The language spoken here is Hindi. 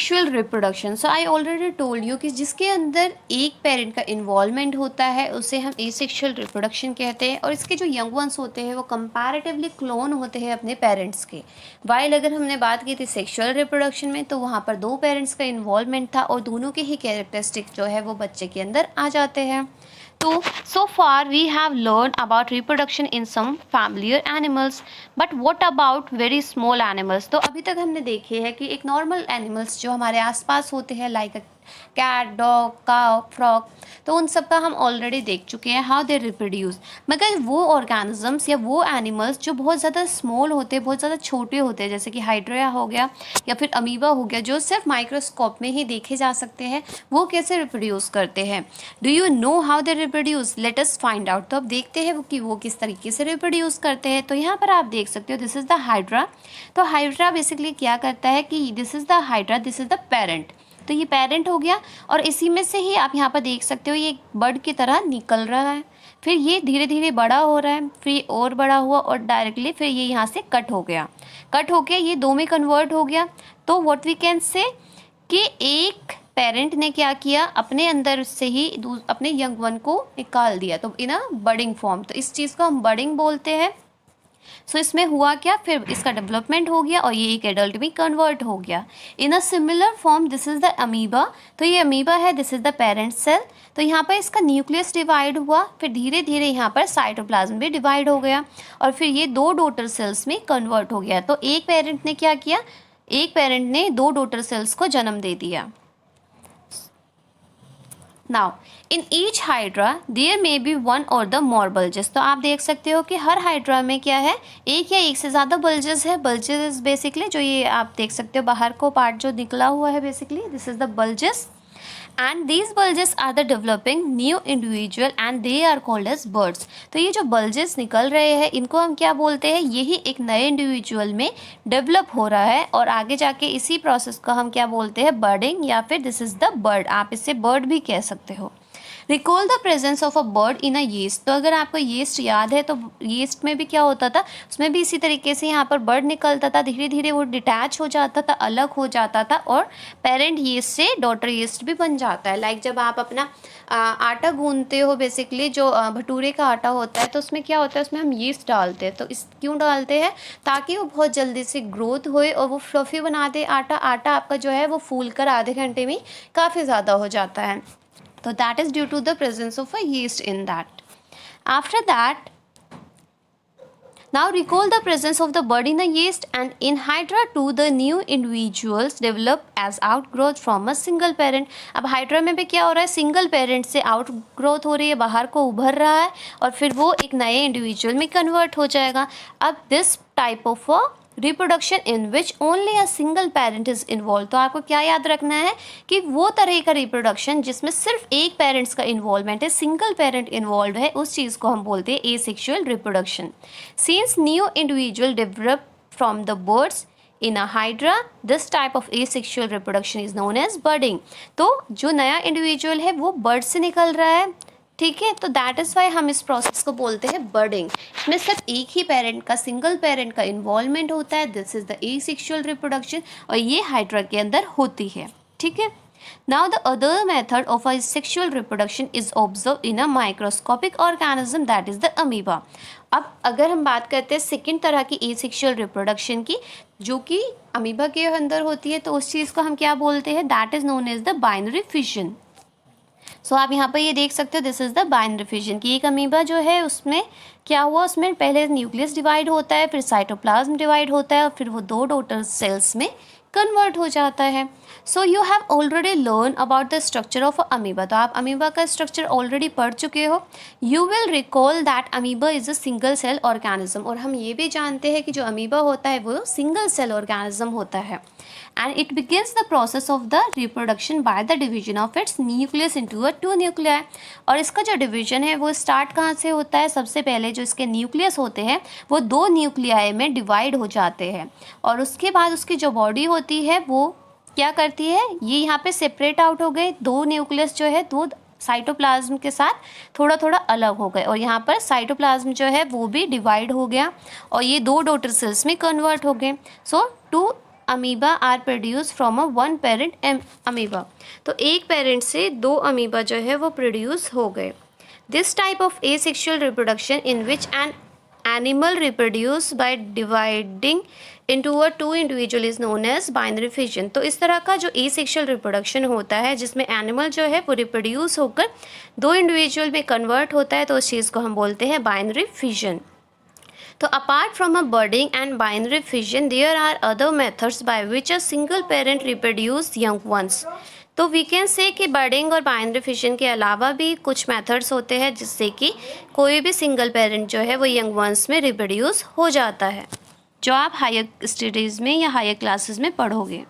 Sexual reproduction. So I already told you कि जिसके अंदर एक पेरेंट का इन्वॉल्वमेंट होता है उसे हम एसेक्सुअल रिप्रोडक्शन कहते हैं, और इसके जो यंग वंस होते हैं वो कंपैरेटिवली क्लोन होते हैं अपने पेरेंट्स के। वाइल अगर हमने बात की थी सेक्शुअल रिप्रोडक्शन में तो वहाँ पर दो पेरेंट्स का इन्वॉल्वमेंट था और दोनों के ही कैरेक्टरिस्टिक जो है वो बच्चे के अंदर आ जाते हैं। तो so far we have learned about reproduction in some familiar animals, but what about very small animals? तो अभी तक हमने देखे हैं कि एक नॉर्मल एनिमल्स जो हमारे आसपास होते हैं like cat, dog, cow, frog, तो उन सब का हम ऑलरेडी देख चुके हैं हाउ दे रिप्रोड्यूस। मगर वो ऑर्गेनिजम्स या वो एनिमल्स जो बहुत ज़्यादा स्मॉल होते हैं, बहुत ज़्यादा छोटे होते हैं, जैसे कि हाइड्रा हो गया या फिर अमीबा हो गया, जो सिर्फ माइक्रोस्कोप में ही देखे जा सकते हैं, वो कैसे रिप्रोड्यूस करते हैं? Do you know how they reproduce? Let us find out. तो अब देखते हैं कि वो किस तरीके से रिप्रोड्यूस करते हैं। तो यहाँ पर आप देख सकते हो दिस इज़ द हाइड्रा। तो हाइड्रा बेसिकली क्या करता है कि this is the hydra, this is the parent. तो ये पेरेंट हो गया और इसी में से ही आप यहाँ पर देख सकते हो ये बर्ड की तरह निकल रहा है, फिर ये धीरे धीरे बड़ा हो रहा है, फिर और बड़ा हुआ और डायरेक्टली फिर ये यहाँ से कट हो गया, कट होके ये दो में कन्वर्ट हो गया। तो व्हाट वी कैन से कि एक पेरेंट ने क्या किया, अपने अंदर से ही अपने यंग वन को निकाल दिया, तो इन अ बडिंग फॉर्म। तो इस चीज़ को हम बडिंग बोलते हैं। सो इसमें हुआ क्या, फिर इसका डेवलपमेंट हो गया और ये एक एडल्ट में कन्वर्ट हो गया। In a similar form this is the amoeba. तो ये अमीबा है, this is the parent cell. तो यहाँ पर इसका न्यूक्लियस डिवाइड हुआ, फिर धीरे धीरे यहाँ पर साइटोप्लाज्म भी डिवाइड हो गया और फिर ये दो डॉटर सेल्स में कन्वर्ट हो गया। तो एक पेरेंट ने क्या किया, एक पेरेंट ने दो डॉटर सेल्स को जन्म दे दिया। Now in each hydra there may be one or the more bulges. तो आप देख सकते हो कि हर हाइड्रा में क्या है, एक या एक से ज़्यादा बल्जेस है। बल्जेस बेसिकली जो ये आप देख सकते हो बाहर को पार्ट जो निकला हुआ है, basically this is the bulges and these bulges are the developing new individual and they are called as birds. तो ये जो बल्जेस निकल रहे हैं इनको हम क्या बोलते हैं, यही एक नए इंडिविजुअल में डेवलप हो रहा है और आगे जाके इसी प्रोसेस को हम क्या बोलते हैं, बर्डिंग, या फिर दिस इज़ द बर्ड। आप इसे बर्ड भी कह सकते हो। Recall the presence of a bird in a yeast. तो अगर आपको यीस्ट याद है तो यीस्ट में भी क्या होता था, उसमें भी इसी तरीके से यहाँ पर बर्ड निकलता था, धीरे धीरे वो डिटैच हो जाता था, अलग हो जाता था और पेरेंट यीस्ट से डॉटर यीस्ट भी बन जाता है। लाइक जब आप अपना आटा गूंदते हो, बेसिकली जो भटूरे का आटा होता है, तो उसमें क्या होता है, उसमें हम यीस्ट डालते हैं। तो इस क्यों डालते हैं, ताकि वो बहुत जल्दी से ग्रोथ होए और वो फ्लफी बना दे आटा। आटा आपका जो है वो फूल कर आधे घंटे में काफ़ी ज़्यादा हो जाता है। So that is due to the presence of a yeast in that. After that, now recall the presence of the bud in the yeast, and in Hydra 2 the new individuals develop as outgrowth from a single parent. अब हाइड्रा में भी क्या हो रहा है, सिंगल पेरेंट से आउटग्रोथ हो रही है, बाहर को उभर रहा है और फिर वो एक नए इंडिविजुअल में कन्वर्ट हो जाएगा। अब this type of reproduction in which only a single parent is involve. तो आपको क्या याद रखना है कि वो तरह का रिप्रोडक्शन जिसमें सिर्फ एक पेरेंट्स का इन्वॉल्वमेंट है, सिंगल पेरेंट इन्वॉल्व है, उस चीज़ को हम बोलते हैं asexual reproduction. Since new individual develop from the buds in a hydra, this type of asexual reproduction is known as budding. तो जो नया इंडिविजुअल है वो बर्ड से निकल रहा है, ठीक है, तो दैट इज़ वाई हम इस प्रोसेस को बोलते हैं बर्डिंग। इसमें सिर्फ एक ही पेरेंट का, सिंगल पेरेंट का इन्वॉल्वमेंट होता है, this is the asexual reproduction, और ये हाइड्रा के अंदर होती है, ठीक है। Now the other method of a sexual reproduction is observe in a microscopic organism that is the amoeba. अब अगर हम बात करते हैं सेकेंड तरह की एसेक्सुअल रिप्रोडक्शन की, जो कि अमीबा के अंदर होती है, तो उस चीज़ को हम क्या बोलते हैं, that is known as the binary fission. So आप यहाँ पर ये देख सकते हो this is the binary fission की एक अमीबा जो है उसमें क्या हुआ, उसमें पहले न्यूक्लियस डिवाइड होता है, फिर साइटोप्लाज्म डिवाइड होता है और फिर वो दो डॉटर सेल्स में कन्वर्ट हो जाता है। So you have already learn about the structure of amoeba. तो आप अमीबा का स्ट्रक्चर ऑलरेडी पढ़ चुके हो। You will recall that amoeba is a single cell organism, और हम ये भी जानते हैं कि जो अमीबा होता है वो सिंगल सेल ऑर्गेनिज्म होता है। And it begins the process of the reproduction by the division of its nucleus into a two nuclei। और इसका जो डिवीजन है वो स्टार्ट कहाँ से होता है, सबसे पहले जो इसके न्यूक्लियस होते हैं वो दो न्यूक्लियाई में डिवाइड हो जाते हैं और उसके बाद उसकी जो बॉडी होती है वो क्या करती है, ये यहाँ पे सेपरेट आउट हो गए, दो न्यूक्लियस जो है दो साइटोप्लाज्म के साथ थोड़ा थोड़ा अलग हो गए और यहाँ पर साइटोप्लाज्म जो है वो भी डिवाइड हो गया और ये दो डॉटर सेल्स में कन्वर्ट हो गए। So two amoeba are produce from a one parent amoeba. तो एक पेरेंट से 2 अमीबा जो है वो प्रोड्यूस हो गए। This type of asexual reproduction in which an animal reproduce by dividing into a 2 individual is known as binary fission. तो इस तरह का जो एसेक्सुअल रिप्रोडक्शन होता है जिसमें एनिमल जो है वो रिप्रोड्यूस होकर 2 इंडिविजुअल में कन्वर्ट होता है, तो उस चीज़ को हम बोलते हैं बाइनरी फिजन। तो apart from a budding and binary fission there are other methods by which a single parent reproduce young ones. तो वी कैन से कि बर्डिंग और बाइनरी फिजन के अलावा भी कुछ मेथड्स होते हैं जिससे कि कोई भी सिंगल पेरेंट जो है वो यंग वंस में रिप्रोड्यूस हो जाता है, जो आप हायर स्टडीज़ में या हायर क्लासेस में पढ़ोगे।